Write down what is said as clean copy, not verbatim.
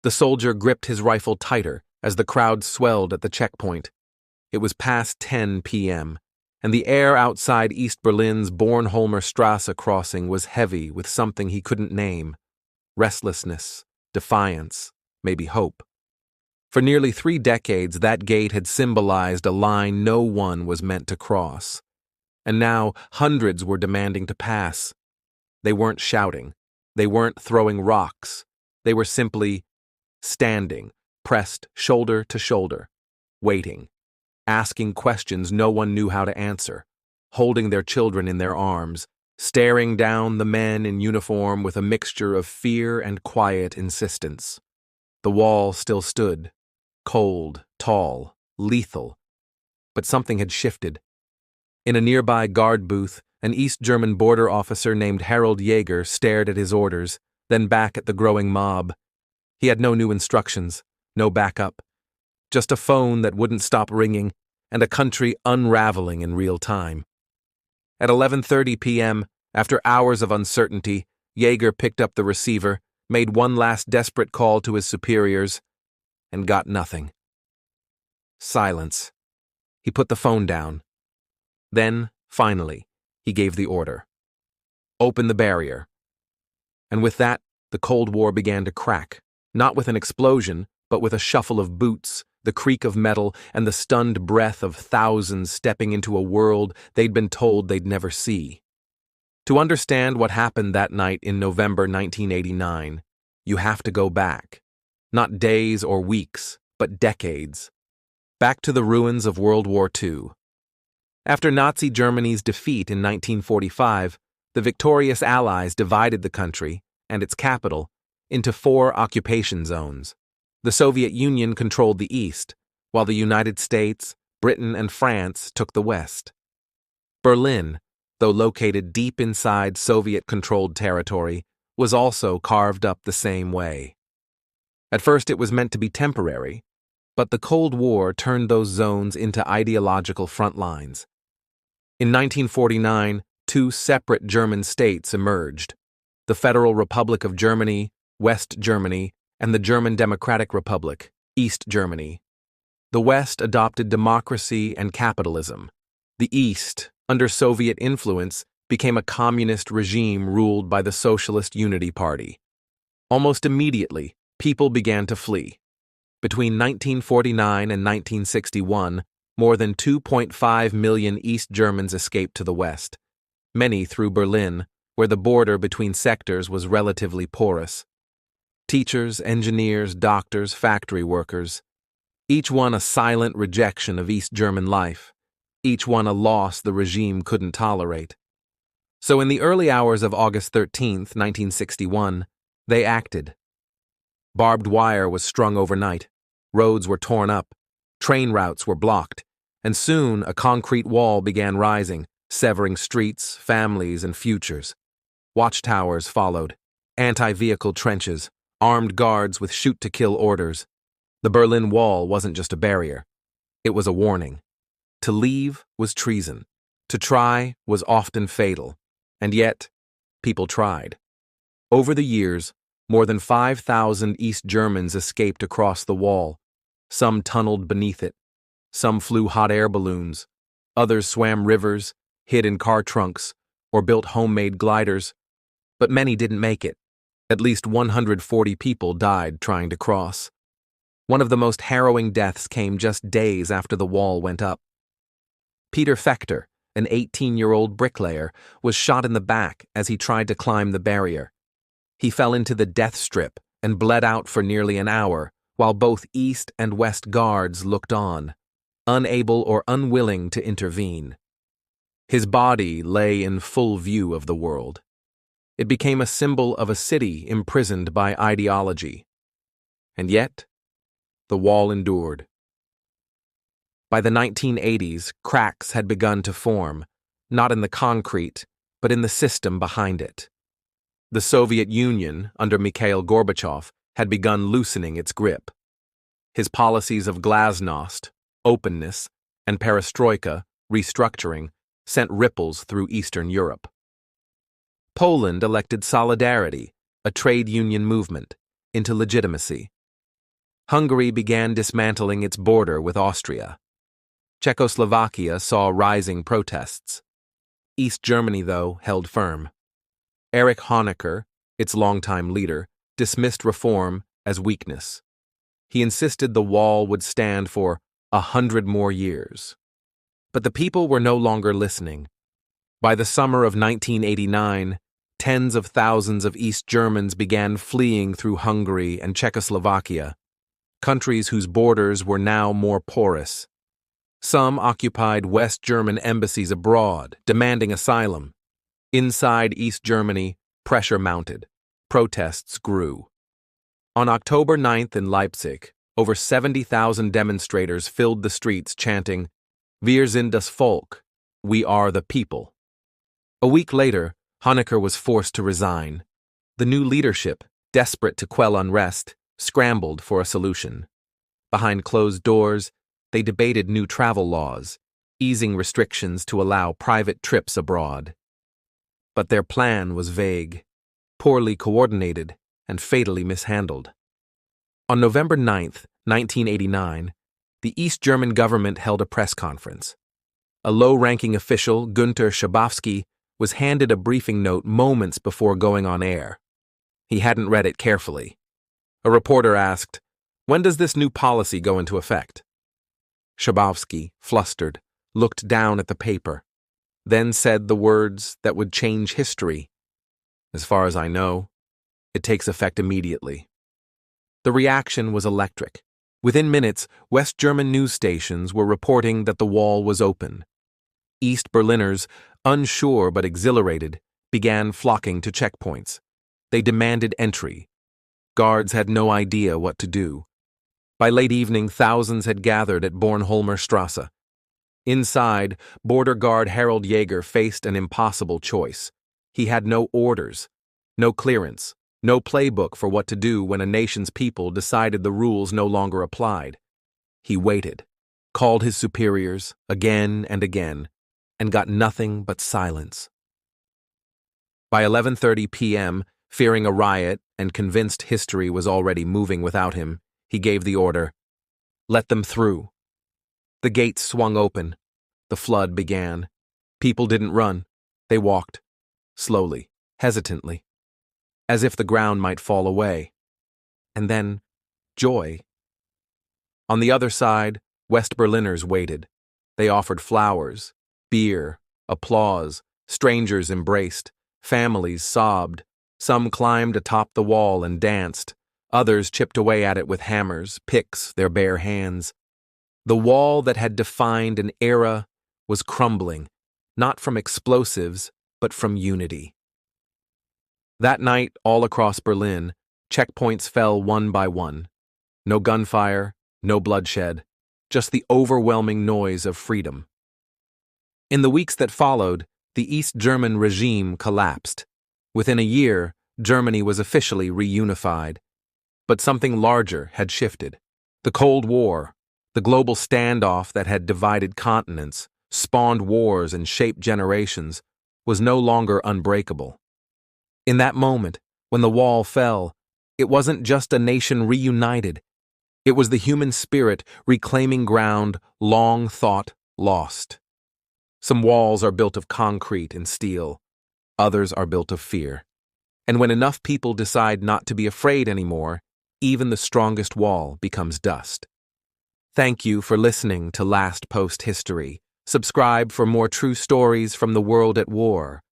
The soldier gripped his rifle tighter as the crowd swelled at the checkpoint. It was past 10 p.m., and the air outside East Berlin's Bornholmer Strasse crossing was heavy with something he couldn't name: restlessness, defiance, maybe hope. For nearly 3 decades, that gate had symbolized a line no one was meant to cross. And now hundreds were demanding to pass. They weren't shouting. They weren't throwing rocks. They were simply standing, pressed shoulder to shoulder, waiting, asking questions no one knew how to answer, holding their children in their arms, staring down the men in uniform with a mixture of fear and quiet insistence. The wall still stood, cold, tall, lethal. But something had shifted. In a nearby guard booth, an East German border officer named Harold Jaeger stared at his orders, then back at the growing mob. He had no new instructions, no backup. Just a phone that wouldn't stop ringing, and a country unraveling in real time. At 11:30 p.m., after hours of uncertainty, Jaeger picked up the receiver, made one last desperate call to his superiors, and got nothing. Silence. He put the phone down. Then, finally, he gave the order. Open the barrier. And with that, the Cold War began to crack, not with an explosion, but with a shuffle of boots, the creak of metal, and the stunned breath of thousands stepping into a world they'd been told they'd never see. To understand what happened that night in November 1989, you have to go back. Not days or weeks, but decades. Back to the ruins of World War II. After Nazi Germany's defeat in 1945, the victorious Allies divided the country, and its capital, into 4 occupation zones. The Soviet Union controlled the East, while the United States, Britain, and France took the West. Berlin, though located deep inside Soviet-controlled territory, was also carved up the same way. At first it was meant to be temporary, but the Cold War turned those zones into ideological front lines. In 1949, 2 separate German states emerged: the Federal Republic of Germany, West Germany, and the German Democratic Republic, East Germany. The West adopted democracy and capitalism. The East, under Soviet influence, became a communist regime ruled by the Socialist Unity Party. Almost immediately, people began to flee. Between 1949 and 1961, more than 2.5 million East Germans escaped to the West, many through Berlin, where the border between sectors was relatively porous. Teachers, engineers, doctors, factory workers, each one a silent rejection of East German life, each one a loss the regime couldn't tolerate. So in the early hours of August 13, 1961, they acted. Barbed wire was strung overnight, roads were torn up, train routes were blocked, and soon a concrete wall began rising, severing streets, families, and futures. Watchtowers followed, anti-vehicle trenches, armed guards with shoot-to-kill orders. The Berlin Wall wasn't just a barrier. It was a warning. To leave was treason. To try was often fatal. And yet, people tried. Over the years, more than 5,000 East Germans escaped across the wall. Some tunneled beneath it. Some flew hot air balloons. Others swam rivers, hid in car trunks, or built homemade gliders. But many didn't make it. At least 140 people died trying to cross. One of the most harrowing deaths came just days after the wall went up. Peter Fechter, an 18-year-old bricklayer, was shot in the back as he tried to climb the barrier. He fell into the death strip and bled out for nearly an hour, while both East and West guards looked on, unable or unwilling to intervene. His body lay in full view of the world. It became a symbol of a city imprisoned by ideology. And yet, the wall endured. By the 1980s, cracks had begun to form, not in the concrete, but in the system behind it. The Soviet Union, under Mikhail Gorbachev, had begun loosening its grip. His policies of glasnost, openness, and perestroika, restructuring, sent ripples through Eastern Europe. Poland elected Solidarity, a trade union movement, into legitimacy. Hungary began dismantling its border with Austria. Czechoslovakia saw rising protests. East Germany, though, held firm. Erich Honecker, its longtime leader, dismissed reform as weakness. He insisted the wall would stand for 100 more years. But the people were no longer listening. By the summer of 1989, tens of thousands of East Germans began fleeing through Hungary and Czechoslovakia, countries whose borders were now more porous. Some occupied West German embassies abroad, demanding asylum. Inside East Germany, pressure mounted. Protests grew. On October 9th in Leipzig, over 70,000 demonstrators filled the streets chanting, "Wir sind das Volk," "We are the people." A week later, Honecker was forced to resign. The new leadership, desperate to quell unrest, scrambled for a solution. Behind closed doors, they debated new travel laws, easing restrictions to allow private trips abroad. But their plan was vague, poorly coordinated, and fatally mishandled. On November 9th, 1989, the East German government held a press conference. A low-ranking official, Günther Schabowski, was handed a briefing note moments before going on air. He hadn't read it carefully. A reporter asked, "When does this new policy go into effect?" Schabowski, flustered, looked down at the paper, then said the words that would change history. "As far as I know, it takes effect immediately." The reaction was electric. Within minutes, West German news stations were reporting that the wall was open. East Berliners, unsure but exhilarated, began flocking to checkpoints. They demanded entry. Guards had no idea what to do. By late evening, thousands had gathered at Bornholmer Strasse. Inside, border guard Harold Jaeger faced an impossible choice. He had no orders, no clearance, no playbook for what to do when a nation's people decided the rules no longer applied. He waited, called his superiors again and again, and got nothing but silence. By 11:30 p.m., fearing a riot and convinced history was already moving without him, he gave the order, "Let them through." The gates swung open. The flood began. People didn't run. They walked, slowly, hesitantly, as if the ground might fall away. And then, joy. On the other side, West Berliners waited. They offered flowers, beer, applause, strangers embraced, families sobbed. Some climbed atop the wall and danced. Others chipped away at it with hammers, picks, their bare hands. The wall that had defined an era was crumbling, not from explosives, but from unity. That night, all across Berlin, checkpoints fell one by one. No gunfire, no bloodshed, just the overwhelming noise of freedom. In the weeks that followed, the East German regime collapsed. Within a year, Germany was officially reunified. But something larger had shifted. The Cold War, the global standoff that had divided continents, spawned wars and shaped generations, was no longer unbreakable. In that moment, when the wall fell, it wasn't just a nation reunited. It was the human spirit reclaiming ground long thought lost. Some walls are built of concrete and steel. Others are built of fear. And when enough people decide not to be afraid anymore, even the strongest wall becomes dust. Thank you for listening to Last Post History. Subscribe for more true stories from the world at war.